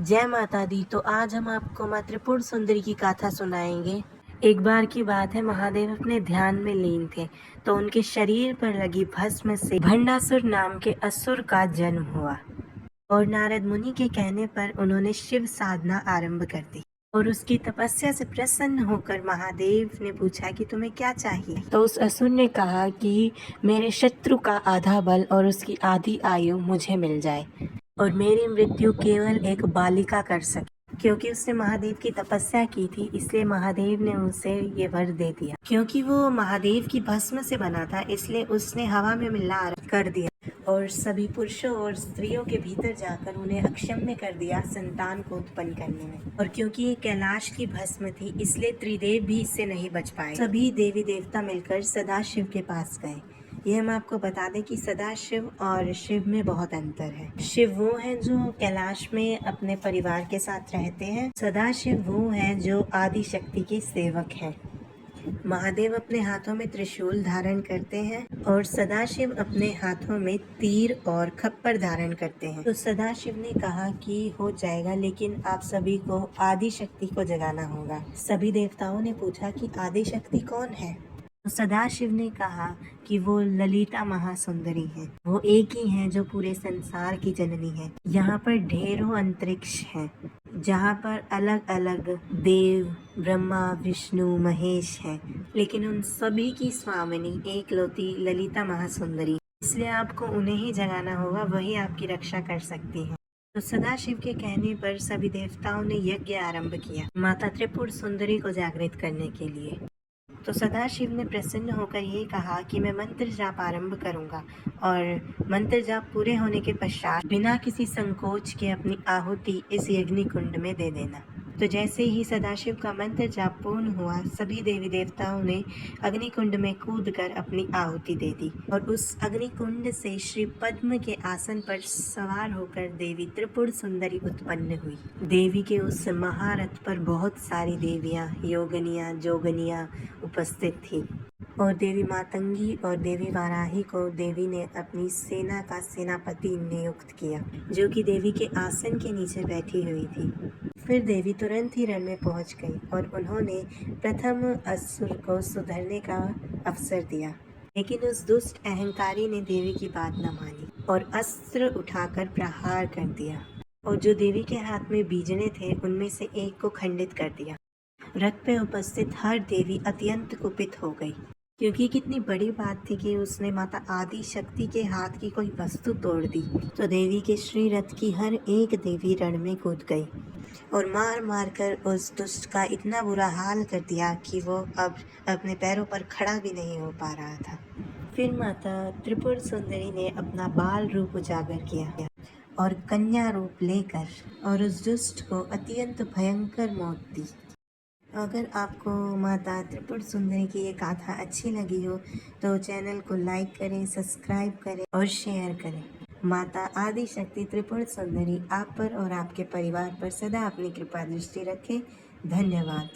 जय माता दी। तो आज हम आपको माँ त्रिपुर सुंदरी की गाथा सुनाएंगे। एक बार की बात है, महादेव अपने ध्यान में लीन थे तो उनके शरीर पर लगी भस्म से भंडासुर नाम के असुर का जन्म हुआ और नारद मुनि के कहने पर उन्होंने शिव साधना आरंभ कर दी। और उसकी तपस्या से प्रसन्न होकर महादेव ने पूछा कि तुम्हें क्या चाहिए। तो उस असुर ने कहा कि मेरे शत्रु का आधा बल और उसकी आधी आयु मुझे मिल जाए और मेरी मृत्यु केवल एक बालिका कर सके। क्योंकि उसने महादेव की तपस्या की थी, इसलिए महादेव ने उसे ये वर दे दिया। क्योंकि वो महादेव की भस्म से बना था, इसलिए उसने हवा में मिलना आरंभ कर दिया और सभी पुरुषों और स्त्रियों के भीतर जाकर उन्हें अक्षम्य कर दिया संतान को उत्पन्न करने में। और क्योंकि ये कैलाश की भस्म थी, इसलिए त्रिदेव भी इससे नहीं बच पाए। सभी देवी देवता मिलकर सदाशिव के पास गए। ये हम आपको बता दें कि सदाशिव और शिव में बहुत अंतर है। शिव वो हैं जो कैलाश में अपने परिवार के साथ रहते हैं। सदाशिव वो हैं जो आदि शक्ति के सेवक हैं। महादेव अपने हाथों में त्रिशूल धारण करते हैं और सदाशिव अपने हाथों में तीर और खप्पर धारण करते हैं। तो सदाशिव ने कहा कि हो जाएगा, लेकिन आप सभी को आदि शक्ति को जगाना होगा। सभी देवताओं ने पूछा कि आदि शक्ति कौन है। तो सदाशिव ने कहा कि वो ललिता महासुंदरी है। वो एक ही है जो पूरे संसार की जननी है। यहाँ पर ढेरों अंतरिक्ष हैं, जहाँ पर अलग अलग देव ब्रह्मा विष्णु महेश हैं, लेकिन उन सभी की स्वामिनी एकलौती ललिता महासुंदरी। इसलिए आपको उन्हें ही जगाना होगा, वही आपकी रक्षा कर सकती है। तो सदाशिव के कहने पर सभी देवताओं ने यज्ञ आरंभ किया माता त्रिपुर सुंदरी को जागृत करने के लिए। तो सदाशिव ने प्रसन्न होकर ये कहा कि मैं मंत्र जाप आरंभ करूंगा और मंत्र जाप पूरे होने के पश्चात बिना किसी संकोच के अपनी आहुति इस यज्ञ कुंड में दे देना। तो जैसे ही सदाशिव का मंत्र जाप पूर्ण हुआ, सभी देवी देवताओं ने अग्नि कुंड में कूदकर अपनी आहुति दे दी और उस अग्नि कुंड से श्री पद्म के आसन पर सवार होकर देवी त्रिपुर सुंदरी उत्पन्न हुई। देवी के उस महारथ पर बहुत सारी देवियां, योगनियां, जोगनियां उपस्थित थी और देवी मातंगी और देवी वाराही को देवी ने अपनी सेना का सेनापति नियुक्त किया, जो कि देवी के आसन के नीचे बैठी हुई थी। फिर देवी तुरंत ही रण में पहुंच गई और उन्होंने प्रथम असुर को सुधरने का अवसर दिया, लेकिन उस दुष्ट अहंकारी ने देवी की बात न मानी और अस्त्र उठाकर प्रहार कर दिया और जो देवी के हाथ में बीजने थे उनमें से एक को खंडित कर दिया। रथ पे उपस्थित हर देवी अत्यंत कुपित हो गई, क्योंकि कितनी बड़ी बात थी कि उसने माता आदि शक्ति के हाथ की कोई वस्तु तोड़ दी। तो देवी के श्री रथ की हर एक देवी रण में कूद गई और मार मार कर उस दुष्ट का इतना बुरा हाल कर दिया कि वो अब अपने पैरों पर खड़ा भी नहीं हो पा रहा था। फिर माता त्रिपुर सुंदरी ने अपना बाल रूप उजागर किया और कन्या रूप लेकर और उस दुष्ट को अत्यंत भयंकर मौत दी। अगर आपको माता त्रिपुर सुंदरी की ये गाथा अच्छी लगी हो तो चैनल को लाइक करें, सब्सक्राइब करें और शेयर करें। माता आदि शक्ति त्रिपुर सुंदरी आप पर और आपके परिवार पर सदा अपनी कृपा दृष्टि रखे। धन्यवाद।